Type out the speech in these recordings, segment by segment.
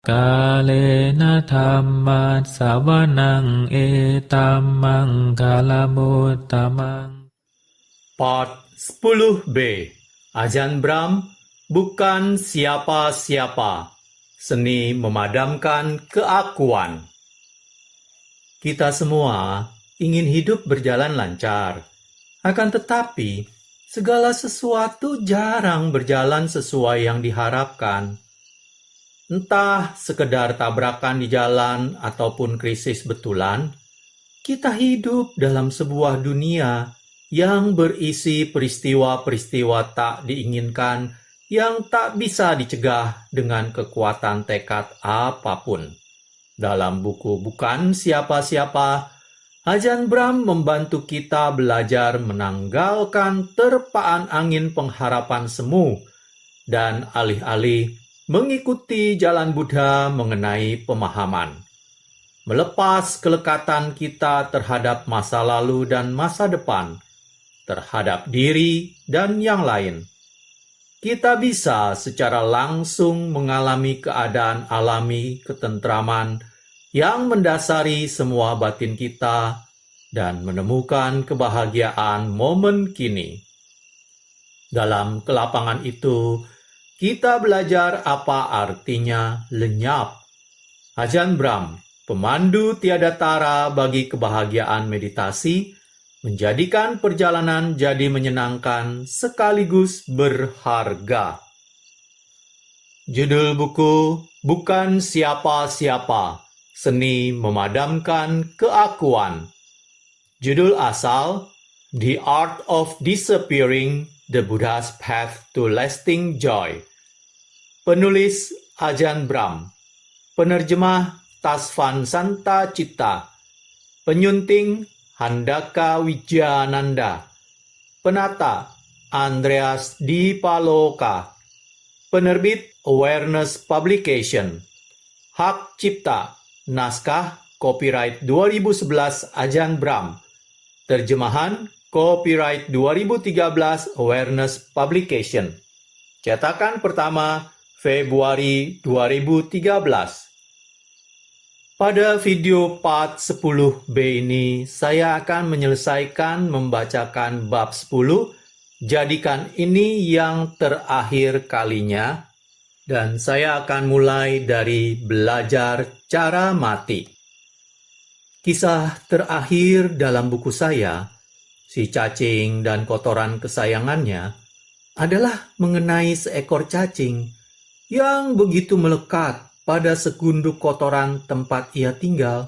Kalena dhammat sawanang etammang kalamutamang. Part 10b. Ajahn Brahm bukan siapa-siapa. Seni memadamkan keakuan. Kita semua ingin hidup berjalan lancar. Akan tetapi, segala sesuatu jarang berjalan sesuai yang diharapkan. Entah sekedar tabrakan di jalan ataupun krisis betulan, kita hidup dalam sebuah dunia yang berisi peristiwa-peristiwa tak diinginkan yang tak bisa dicegah dengan kekuatan tekad apapun. Dalam buku Bukan Siapa-Siapa, Ajahn Brahm membantu kita belajar menanggalkan terpaan angin pengharapan semu dan alih-alih mengikuti jalan Buddha mengenai pemahaman. Melepas kelekatan kita terhadap masa lalu dan masa depan, terhadap diri dan yang lain. Kita bisa secara langsung mengalami keadaan alami ketentraman yang mendasari semua batin kita dan menemukan kebahagiaan momen kini. Dalam kelapangan itu, kita belajar apa artinya lenyap. Ajahn Brahm, pemandu tiada tara bagi kebahagiaan meditasi, menjadikan perjalanan jadi menyenangkan sekaligus berharga. Judul buku Bukan Siapa-Siapa, Seni Memadamkan Keakuan. Judul asal The Art of Disappearing, The Buddha's Path to Lasting Joy. Penulis Ajahn Brahm. Penerjemah Tasvan Santa Citta. Penyunting Handaka Wijayananda. Penata Andreas Dipaloka. Penerbit Awareness Publication. Hak Cipta. Naskah Copyright 2011 Ajahn Brahm. Terjemahan Copyright 2013 Awareness Publication. Cetakan pertama Februari 2013. Pada video part 10b ini, saya akan menyelesaikan membacakan bab 10, jadikan ini yang terakhir kalinya, dan saya akan mulai dari belajar cara mati. Kisah terakhir dalam buku saya, si cacing dan kotoran kesayangannya, adalah mengenai seekor cacing yang begitu melekat pada segunduk kotoran tempat ia tinggal,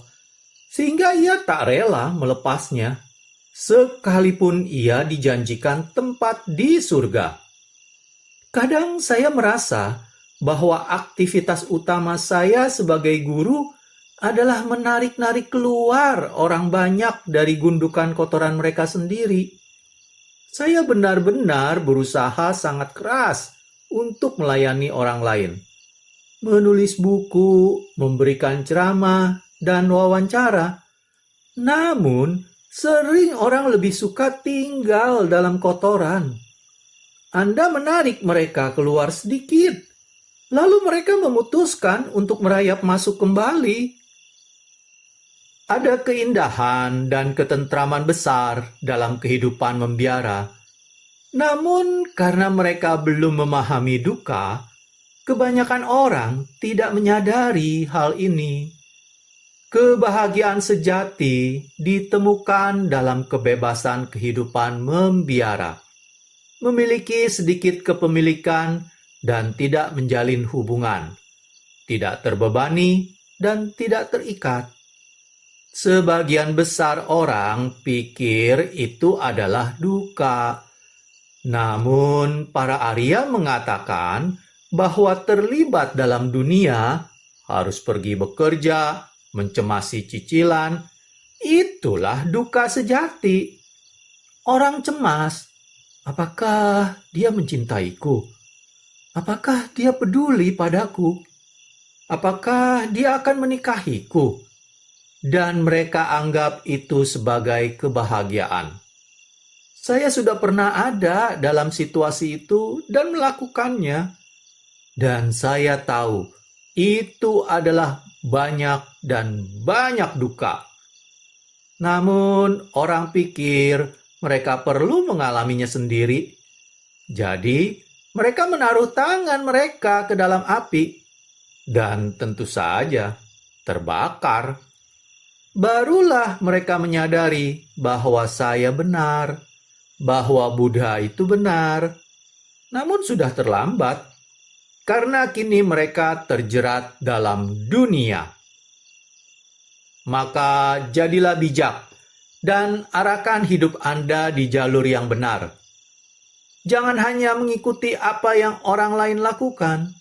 sehingga ia tak rela melepasnya, sekalipun ia dijanjikan tempat di surga. Kadang saya merasa bahwa aktivitas utama saya sebagai guru adalah menarik-narik keluar orang banyak dari gundukan kotoran mereka sendiri. Saya benar-benar berusaha sangat keras untuk melayani orang lain. Menulis buku, memberikan ceramah, dan wawancara. Namun, sering orang lebih suka tinggal dalam kotoran. Anda menarik mereka keluar sedikit, lalu mereka memutuskan untuk merayap masuk kembali. Ada keindahan dan ketentraman besar dalam kehidupan membiara. Namun, karena mereka belum memahami duka, kebanyakan orang tidak menyadari hal ini. Kebahagiaan sejati ditemukan dalam kebebasan kehidupan membiara. Memiliki sedikit kepemilikan dan tidak menjalin hubungan. Tidak terbebani dan tidak terikat. Sebagian besar orang pikir itu adalah duka. Namun, para Arya mengatakan bahwa terlibat dalam dunia, harus pergi bekerja, mencemasi cicilan, itulah duka sejati. Orang cemas, apakah dia mencintaiku? Apakah dia peduli padaku? Apakah dia akan menikahiku? Dan mereka anggap itu sebagai kebahagiaan. Saya sudah pernah ada dalam situasi itu dan melakukannya. Dan saya tahu itu adalah banyak dan banyak duka. Namun orang pikir mereka perlu mengalaminya sendiri. Jadi mereka menaruh tangan mereka ke dalam api dan tentu saja terbakar. Barulah mereka menyadari bahwa saya benar, bahwa Buddha itu benar. Namun sudah terlambat, karena kini mereka terjerat dalam dunia. Maka jadilah bijak dan arahkan hidup Anda di jalur yang benar. Jangan hanya mengikuti apa yang orang lain lakukan.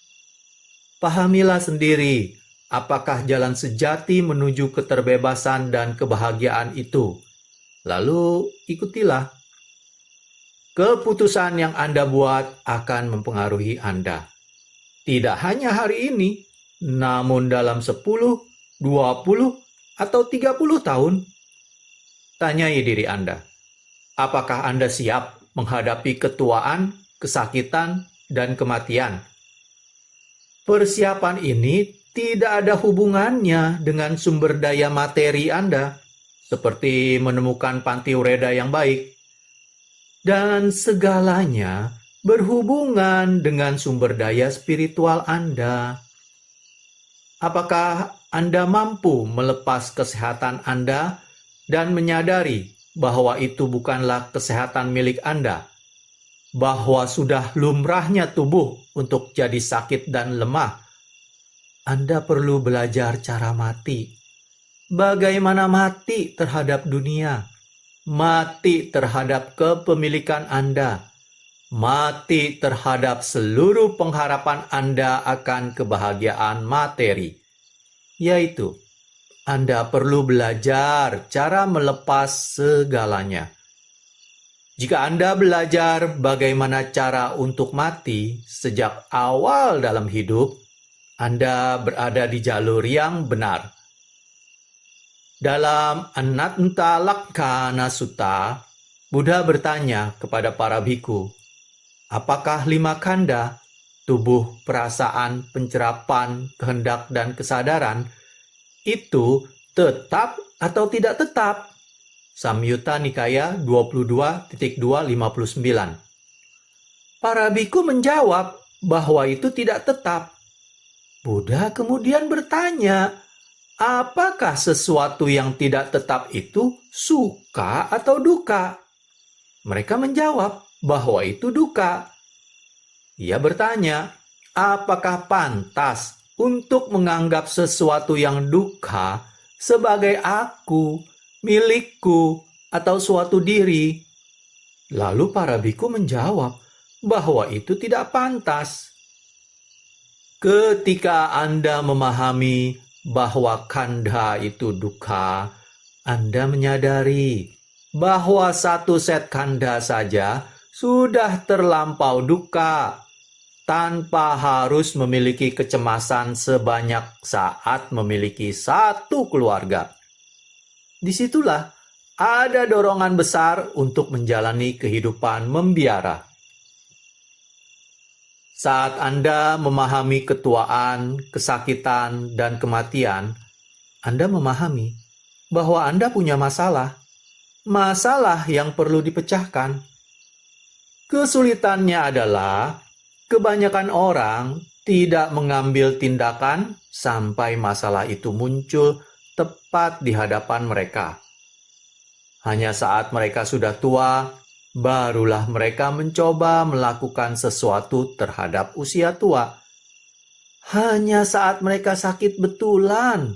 Pahamilah sendiri apakah jalan sejati menuju keterbebasan dan kebahagiaan itu. Lalu ikutilah. Keputusan yang Anda buat akan mempengaruhi Anda. Tidak hanya hari ini, namun dalam 10, 20, atau 30 tahun. Tanyai diri Anda, apakah Anda siap menghadapi ketuaan, kesakitan, dan kematian? Persiapan ini tidak ada hubungannya dengan sumber daya materi Anda, seperti menemukan panti ureda yang baik. Dan segalanya berhubungan dengan sumber daya spiritual Anda. Apakah Anda mampu melepas kesehatan Anda dan menyadari bahwa itu bukanlah kesehatan milik Anda? Bahwa sudah lumrahnya tubuh untuk jadi sakit dan lemah? Anda perlu belajar cara mati. Bagaimana mati terhadap dunia? Mati terhadap kepemilikan Anda. Mati terhadap seluruh pengharapan Anda akan kebahagiaan materi. Yaitu, Anda perlu belajar cara melepas segalanya. Jika Anda belajar bagaimana cara untuk mati sejak awal dalam hidup, Anda berada di jalur yang benar. Dalam Anatta Lakkhana Sutta, Buddha bertanya kepada para bhikkhu, apakah 5 khandha, tubuh, perasaan, pencerapan, kehendak, dan kesadaran, itu tetap atau tidak tetap? Samyutta Nikaya 22.259. Para bhikkhu menjawab bahwa itu tidak tetap. Buddha kemudian bertanya, apakah sesuatu yang tidak tetap itu suka atau duka? Mereka menjawab bahwa itu duka. Ia bertanya, apakah pantas untuk menganggap sesuatu yang duka sebagai aku, milikku, atau suatu diri? Lalu para bhikkhu menjawab bahwa itu tidak pantas. Ketika Anda memahami bahwa khandha itu duka, Anda menyadari bahwa 1 set khandha saja sudah terlampau duka, tanpa harus memiliki kecemasan sebanyak saat memiliki 1 keluarga. Disitulah ada dorongan besar untuk menjalani kehidupan membiara. Saat Anda memahami ketuaan, kesakitan, dan kematian, Anda memahami bahwa Anda punya masalah yang perlu dipecahkan. Kesulitannya adalah kebanyakan orang tidak mengambil tindakan sampai masalah itu muncul tepat di hadapan mereka. Hanya saat mereka sudah tua, barulah mereka mencoba melakukan sesuatu terhadap usia tua. Hanya saat mereka sakit betulan,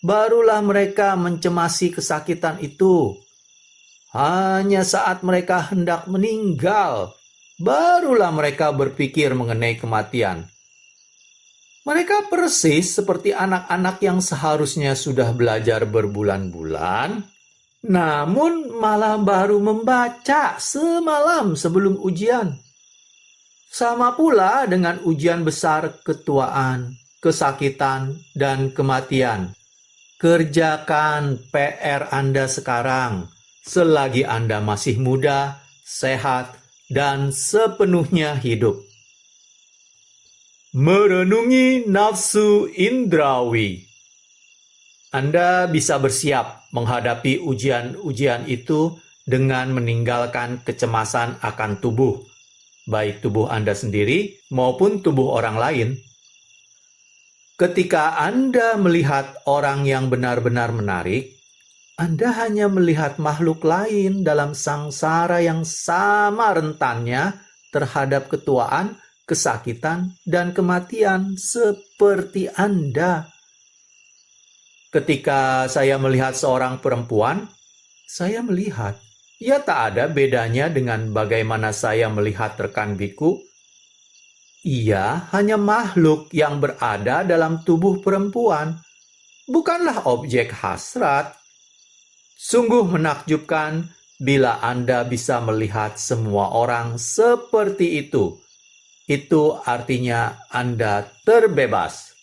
barulah mereka mencemasi kesakitan itu. Hanya saat mereka hendak meninggal, barulah mereka berpikir mengenai kematian. Mereka persis seperti anak-anak yang seharusnya sudah belajar berbulan-bulan, namun malah baru membaca semalam sebelum ujian. Sama pula dengan ujian besar ketuaan, kesakitan, dan kematian. Kerjakan PR Anda sekarang, selagi Anda masih muda, sehat, dan sepenuhnya hidup. Merenungi nafsu indrawi. Anda bisa bersiap menghadapi ujian-ujian itu dengan meninggalkan kecemasan akan tubuh, baik tubuh Anda sendiri maupun tubuh orang lain. Ketika Anda melihat orang yang benar-benar menarik, Anda hanya melihat makhluk lain dalam sangsara yang sama rentannya terhadap ketuaan, kesakitan, dan kematian seperti Anda. Ketika saya melihat seorang perempuan, saya melihat ia tak ada bedanya dengan bagaimana saya melihat rekan biku. Ia hanya makhluk yang berada dalam tubuh perempuan, bukanlah objek hasrat. Sungguh menakjubkan bila Anda bisa melihat semua orang seperti itu. Itu artinya Anda terbebas.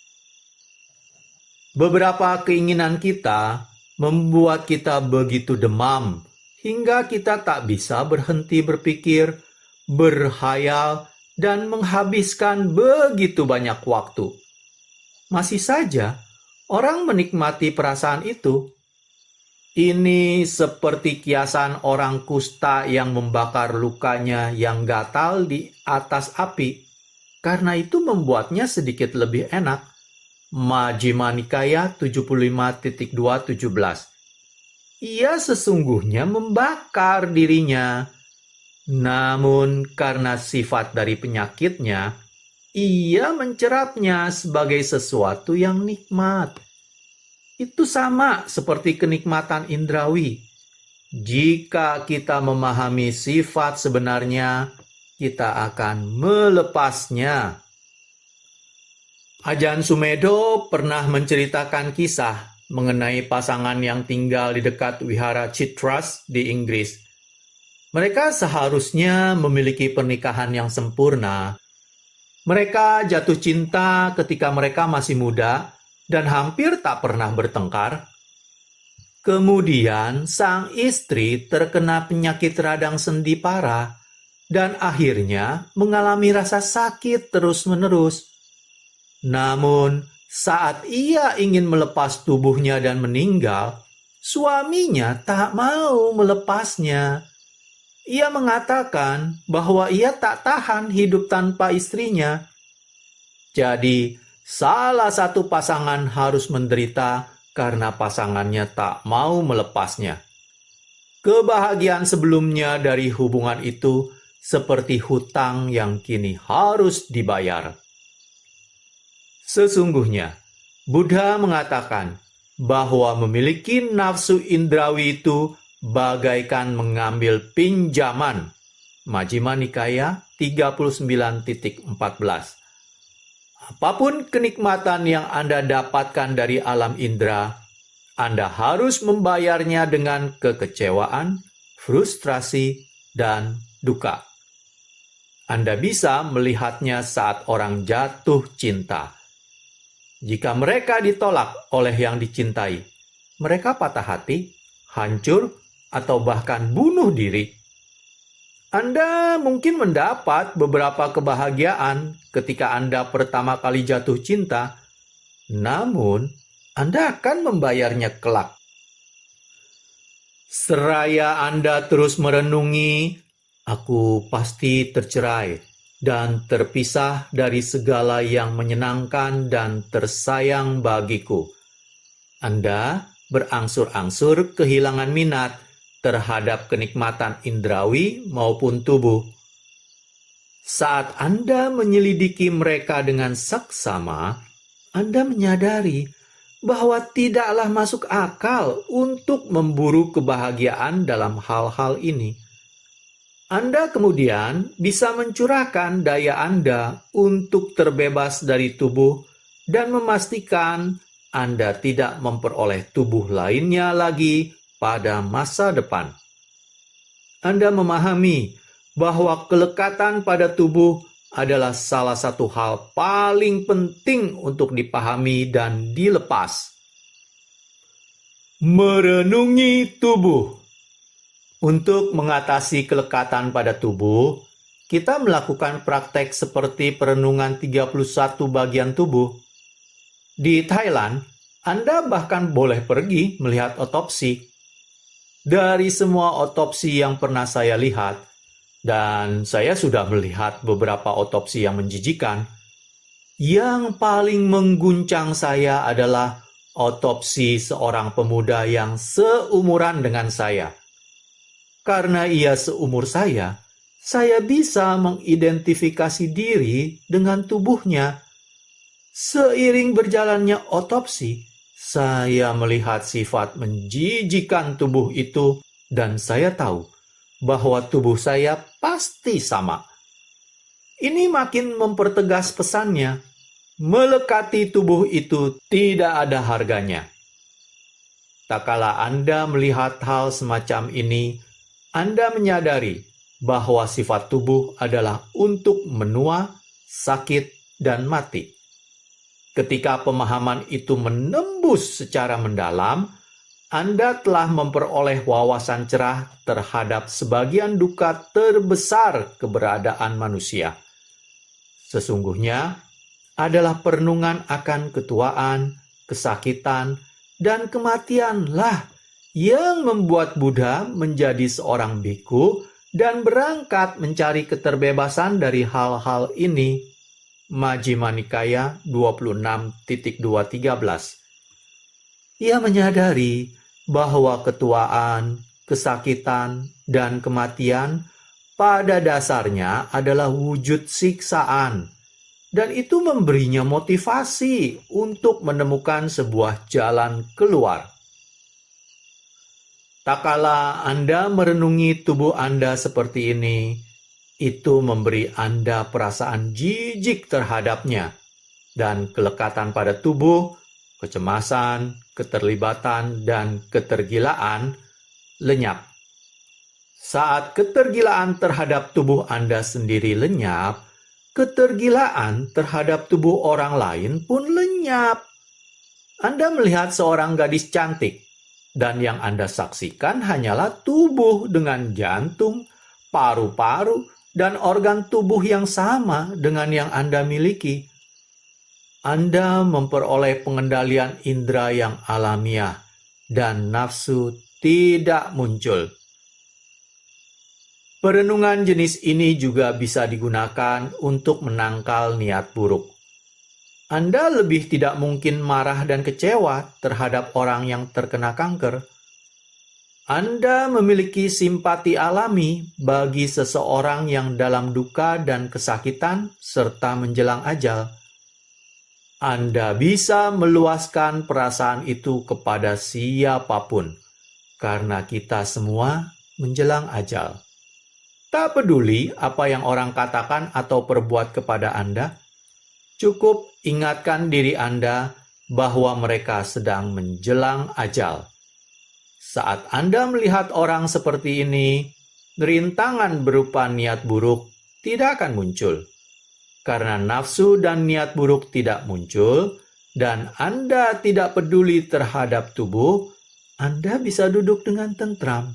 Beberapa keinginan kita membuat kita begitu demam hingga kita tak bisa berhenti berpikir, berhayal, dan menghabiskan begitu banyak waktu. Masih saja, orang menikmati perasaan itu. Ini seperti kiasan orang kusta yang membakar lukanya yang gatal di atas api. Karena itu membuatnya sedikit lebih enak. Majjhima Nikaya 75.217. Ia sesungguhnya membakar dirinya. Namun karena sifat dari penyakitnya, ia mencerapnya sebagai sesuatu yang nikmat. Itu sama seperti kenikmatan indrawi. Jika kita memahami sifat sebenarnya, kita akan melepasnya. Ajahn Sumedho pernah menceritakan kisah mengenai pasangan yang tinggal di dekat Wihara Chitras di Inggris. Mereka seharusnya memiliki pernikahan yang sempurna. Mereka jatuh cinta ketika mereka masih muda dan hampir tak pernah bertengkar. Kemudian sang istri terkena penyakit radang sendi parah dan akhirnya mengalami rasa sakit terus-menerus. Namun, saat ia ingin melepas tubuhnya dan meninggal, suaminya tak mau melepasnya. Ia mengatakan bahwa ia tak tahan hidup tanpa istrinya. Jadi, salah satu pasangan harus menderita karena pasangannya tak mau melepasnya. Kebahagiaan sebelumnya dari hubungan itu seperti hutang yang kini harus dibayar. Sesungguhnya, Buddha mengatakan bahwa memiliki nafsu indrawi itu bagaikan mengambil pinjaman. Majjhima Nikaya 39.14. Apapun kenikmatan yang Anda dapatkan dari alam indera, Anda harus membayarnya dengan kekecewaan, frustrasi, dan duka. Anda bisa melihatnya saat orang jatuh cinta. Jika mereka ditolak oleh yang dicintai, mereka patah hati, hancur, atau bahkan bunuh diri. Anda mungkin mendapat beberapa kebahagiaan ketika Anda pertama kali jatuh cinta, namun Anda akan membayarnya kelak. Seraya Anda terus merenungi, aku pasti tercerai dan terpisah dari segala yang menyenangkan dan tersayang bagiku. Anda berangsur-angsur kehilangan minat terhadap kenikmatan indrawi maupun tubuh. Saat Anda menyelidiki mereka dengan saksama, Anda menyadari bahwa tidaklah masuk akal untuk memburu kebahagiaan dalam hal-hal ini. Anda kemudian bisa mencurahkan daya Anda untuk terbebas dari tubuh dan memastikan Anda tidak memperoleh tubuh lainnya lagi pada masa depan. Anda memahami bahwa kelekatan pada tubuh adalah salah satu hal paling penting untuk dipahami dan dilepas. Merenungi tubuh. Untuk mengatasi kelekatan pada tubuh, kita melakukan praktek seperti perenungan 31 bagian tubuh. Di Thailand, Anda bahkan boleh pergi melihat otopsi. Dari semua otopsi yang pernah saya lihat, dan saya sudah melihat beberapa otopsi yang menjijikan, yang paling mengguncang saya adalah otopsi seorang pemuda yang seumuran dengan saya. Karena ia seumur saya bisa mengidentifikasi diri dengan tubuhnya. Seiring berjalannya otopsi, saya melihat sifat menjijikan tubuh itu dan saya tahu bahwa tubuh saya pasti sama. Ini makin mempertegas pesannya, melekati tubuh itu tidak ada harganya. Tak kala Anda melihat hal semacam ini, Anda menyadari bahwa sifat tubuh adalah untuk menua, sakit, dan mati. Ketika pemahaman itu menembus secara mendalam, Anda telah memperoleh wawasan cerah terhadap sebagian duka terbesar keberadaan manusia. Sesungguhnya adalah perenungan akan ketuaan, kesakitan, dan kematianlah yang membuat Buddha menjadi seorang biku dan berangkat mencari keterbebasan dari hal-hal ini. Majjhima Nikaya 26.213. Ia menyadari bahwa ketuaan, kesakitan, dan kematian pada dasarnya adalah wujud siksaan, dan itu memberinya motivasi untuk menemukan sebuah jalan keluar. Tak kala Anda merenungi tubuh Anda seperti ini, itu memberi Anda perasaan jijik terhadapnya, dan kelekatan pada tubuh, kecemasan, keterlibatan, dan ketergilaan lenyap. Saat ketergilaan terhadap tubuh Anda sendiri lenyap, ketergilaan terhadap tubuh orang lain pun lenyap. Anda melihat seorang gadis cantik, dan yang Anda saksikan hanyalah tubuh dengan jantung, paru-paru, dan organ tubuh yang sama dengan yang Anda miliki. Anda memperoleh pengendalian indera yang alamiah, dan nafsu tidak muncul. Perenungan jenis ini juga bisa digunakan untuk menangkal niat buruk. Anda lebih tidak mungkin marah dan kecewa terhadap orang yang terkena kanker. Anda memiliki simpati alami bagi seseorang yang dalam duka dan kesakitan serta menjelang ajal. Anda bisa meluaskan perasaan itu kepada siapapun, karena kita semua menjelang ajal. Tak peduli apa yang orang katakan atau perbuat kepada Anda, cukup ingatkan diri Anda bahwa mereka sedang menjelang ajal. Saat Anda melihat orang seperti ini, rintangan berupa niat buruk tidak akan muncul. Karena nafsu dan niat buruk tidak muncul, dan Anda tidak peduli terhadap tubuh, Anda bisa duduk dengan tentram,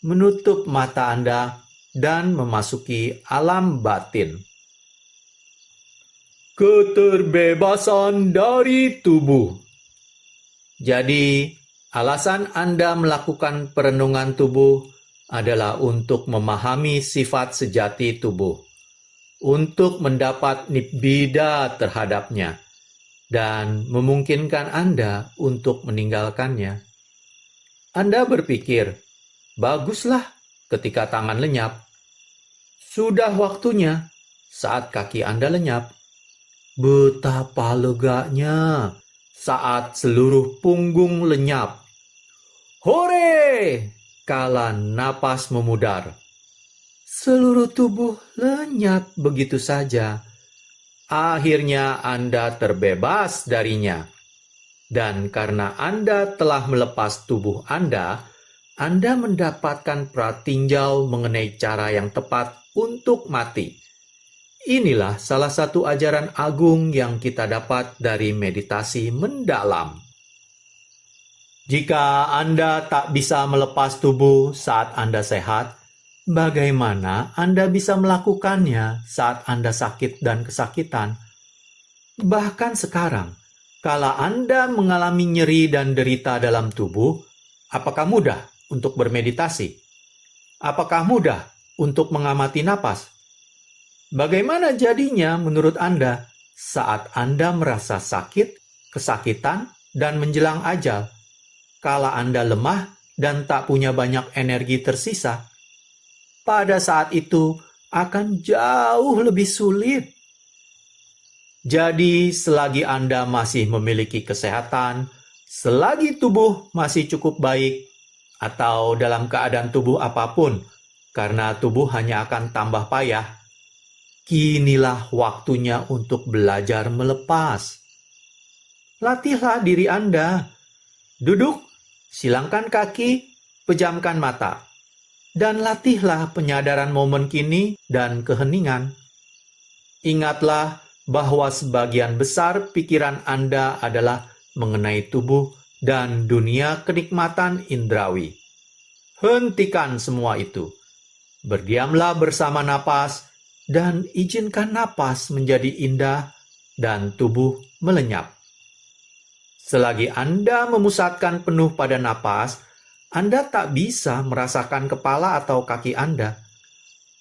menutup mata Anda, dan memasuki alam batin. Keterbebasan dari tubuh. Jadi, alasan Anda melakukan perenungan tubuh adalah untuk memahami sifat sejati tubuh, untuk mendapat nibbida terhadapnya, dan memungkinkan Anda untuk meninggalkannya. Anda berpikir, baguslah ketika tangan lenyap. Sudah waktunya saat kaki Anda lenyap. Betapa leganya saat seluruh punggung lenyap. Hore! Kala napas memudar. Seluruh tubuh lenyap begitu saja. Akhirnya Anda terbebas darinya. Dan karena Anda telah melepas tubuh Anda mendapatkan pratinjau mengenai cara yang tepat untuk mati. Inilah salah satu ajaran agung yang kita dapat dari meditasi mendalam. Jika Anda tak bisa melepas tubuh saat Anda sehat, Bagaimana Anda bisa melakukannya saat Anda sakit dan kesakitan? Bahkan sekarang, kalau Anda mengalami nyeri dan derita dalam tubuh, apakah mudah untuk bermeditasi? Apakah mudah untuk mengamati napas? Bagaimana jadinya menurut Anda saat Anda merasa sakit, kesakitan, dan menjelang ajal? Kalau Anda lemah dan tak punya banyak energi tersisa, pada saat itu akan jauh lebih sulit. Jadi, selagi Anda masih memiliki kesehatan, selagi tubuh masih cukup baik, atau dalam keadaan tubuh apapun, karena tubuh hanya akan tambah payah, kinilah waktunya untuk belajar melepas. Latihlah diri Anda. Duduk, silangkan kaki, pejamkan mata. Dan latihlah penyadaran momen kini dan keheningan. Ingatlah bahwa sebagian besar pikiran Anda adalah mengenai tubuh dan dunia kenikmatan indrawi. Hentikan semua itu. Berdiamlah bersama napas dan izinkan napas menjadi indah dan tubuh melenyap. Selagi Anda memusatkan penuh pada napas, Anda tak bisa merasakan kepala atau kaki Anda.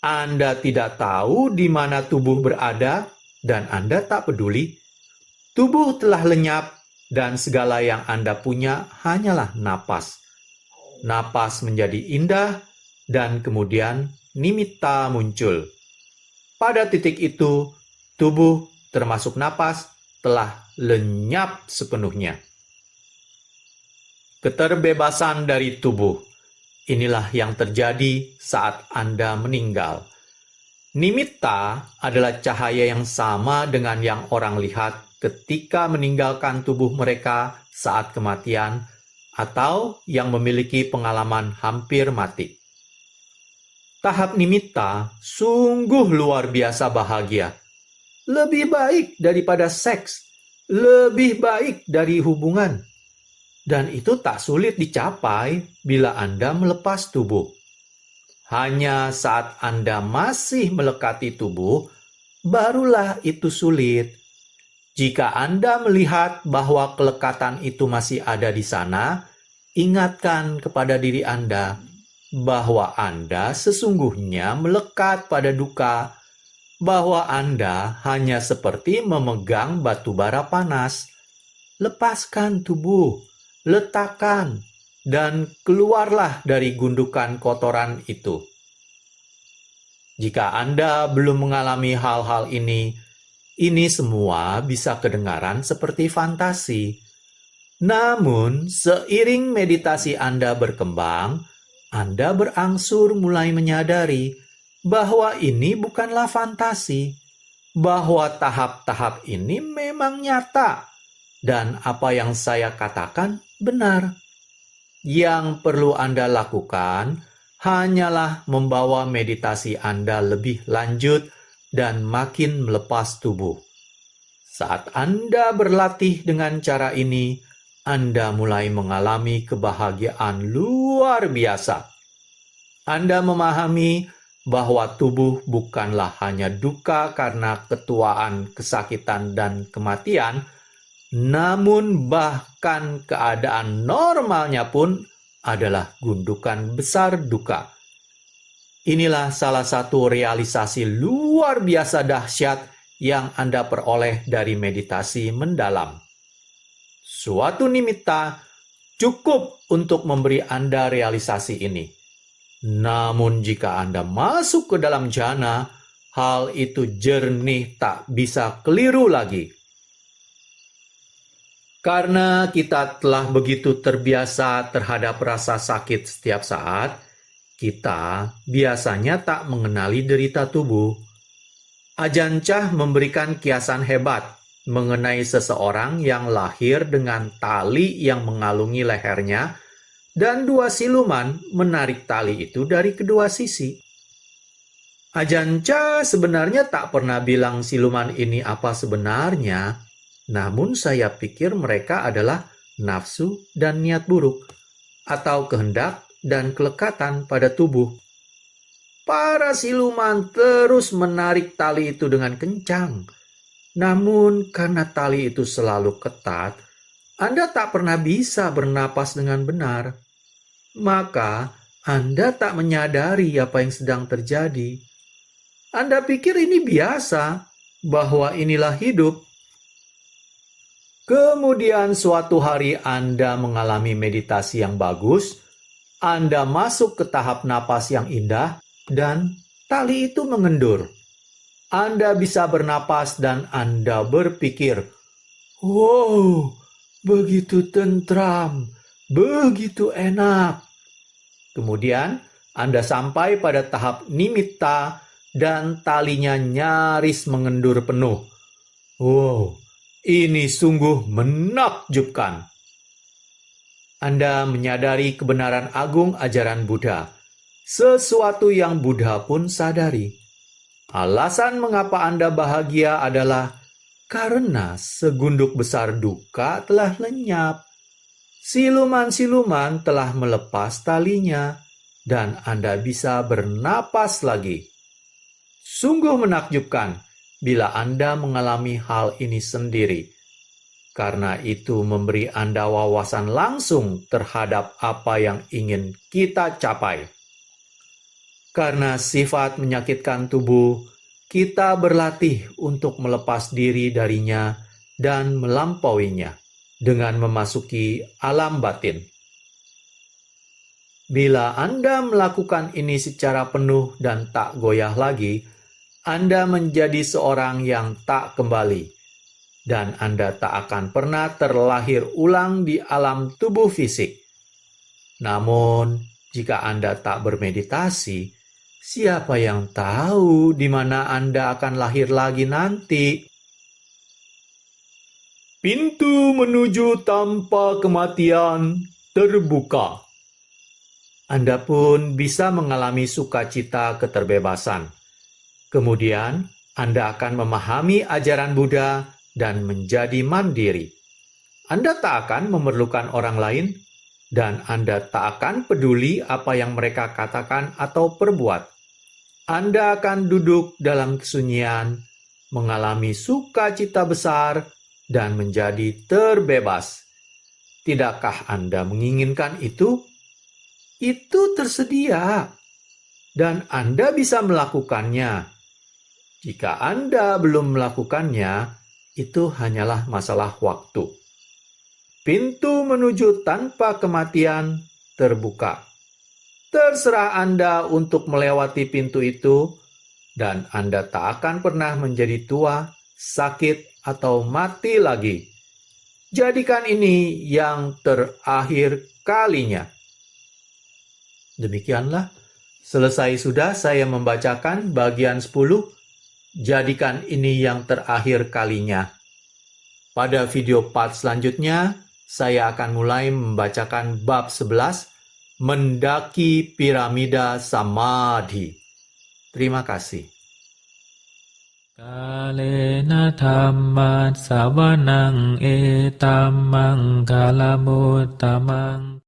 Anda tidak tahu di mana tubuh berada dan Anda tak peduli. Tubuh telah lenyap dan segala yang Anda punya hanyalah napas. Napas menjadi indah dan kemudian nimitta muncul. Pada titik itu, tubuh termasuk napas telah lenyap sepenuhnya. Keterbebasan dari tubuh. Inilah yang terjadi saat Anda meninggal. Nimitta adalah cahaya yang sama dengan yang orang lihat ketika meninggalkan tubuh mereka saat kematian atau yang memiliki pengalaman hampir mati. Tahap nimitta sungguh luar biasa bahagia. Lebih baik daripada seks, lebih baik dari hubungan. Dan itu tak sulit dicapai bila Anda melepas tubuh. Hanya saat Anda masih melekati tubuh, barulah itu sulit. Jika Anda melihat bahwa kelekatan itu masih ada di sana, ingatkan kepada diri Anda bahwa Anda sesungguhnya melekat pada duka, bahwa Anda hanya seperti memegang batu bara panas. Lepaskan tubuh, letakkan, dan keluarlah dari gundukan kotoran itu. Jika Anda belum mengalami hal-hal ini semua bisa kedengaran seperti fantasi. Namun, seiring meditasi Anda berkembang, Anda berangsur mulai menyadari bahwa ini bukanlah fantasi, bahwa tahap-tahap ini memang nyata, dan apa yang saya katakan benar. Yang perlu Anda lakukan hanyalah membawa meditasi Anda lebih lanjut dan makin melepas tubuh. Saat Anda berlatih dengan cara ini, Anda mulai mengalami kebahagiaan luar biasa. Anda memahami bahwa tubuh bukanlah hanya duka karena ketuaan, kesakitan, dan kematian, namun bahkan keadaan normalnya pun adalah gundukan besar duka. Inilah salah satu realisasi luar biasa dahsyat yang Anda peroleh dari meditasi mendalam. Suatu nimitta cukup untuk memberi Anda realisasi ini. Namun jika Anda masuk ke dalam jhana, hal itu jernih tak bisa keliru lagi. Karena kita telah begitu terbiasa terhadap rasa sakit setiap saat, kita biasanya tak mengenali derita tubuh. Ajahn Chah memberikan kiasan hebat mengenai seseorang yang lahir dengan tali yang mengalungi lehernya dan dua siluman menarik tali itu dari kedua sisi. Ajahn Chah sebenarnya tak pernah bilang siluman ini apa sebenarnya. Namun saya pikir mereka adalah nafsu dan niat buruk, atau kehendak dan kelekatan pada tubuh. Para siluman terus menarik tali itu dengan kencang. Namun karena tali itu selalu ketat, Anda tak pernah bisa bernapas dengan benar. Maka Anda tak menyadari apa yang sedang terjadi. Anda pikir ini biasa, bahwa inilah hidup. Kemudian suatu hari Anda mengalami meditasi yang bagus, Anda masuk ke tahap napas yang indah, dan tali itu mengendur. Anda bisa bernapas dan Anda berpikir, "Wow, begitu tentram, begitu enak." Kemudian Anda sampai pada tahap nimitta dan talinya nyaris mengendur penuh. Wow, ini sungguh menakjubkan. Anda menyadari kebenaran agung ajaran Buddha, sesuatu yang Buddha pun sadari. Alasan mengapa Anda bahagia adalah karena segunduk besar duka telah lenyap. Siluman-siluman telah melepas talinya, dan Anda bisa bernapas lagi. Sungguh menakjubkan bila Anda mengalami hal ini sendiri. Karena itu memberi Anda wawasan langsung terhadap apa yang ingin kita capai. Karena sifat menyakitkan tubuh, kita berlatih untuk melepas diri darinya dan melampauinya dengan memasuki alam batin. Bila Anda melakukan ini secara penuh dan tak goyah lagi, Anda menjadi seorang yang tak kembali, dan Anda tak akan pernah terlahir ulang di alam tubuh fisik. Namun, jika Anda tak bermeditasi, siapa yang tahu di mana Anda akan lahir lagi nanti? Pintu menuju tanpa kematian terbuka. Anda pun bisa mengalami sukacita keterbebasan. Kemudian, Anda akan memahami ajaran Buddha dan menjadi mandiri. Anda tak akan memerlukan orang lain, dan Anda tak akan peduli apa yang mereka katakan atau perbuat. Anda akan duduk dalam kesunyian, mengalami sukacita besar, dan menjadi terbebas. Tidakkah Anda menginginkan itu? Itu tersedia, dan Anda bisa melakukannya. Jika Anda belum melakukannya, itu hanyalah masalah waktu. Pintu menuju tanpa kematian terbuka. Terserah Anda untuk melewati pintu itu, dan Anda tak akan pernah menjadi tua, sakit, atau mati lagi. Jadikan ini yang terakhir kalinya. Demikianlah, selesai sudah saya membacakan bagian 10. Jadikan ini yang terakhir kalinya. Pada video part selanjutnya, saya akan mulai membacakan bab 11, Mendaki Piramida Samadhi. Terima kasih. Kalena dhamma savanang etammang kalamutamang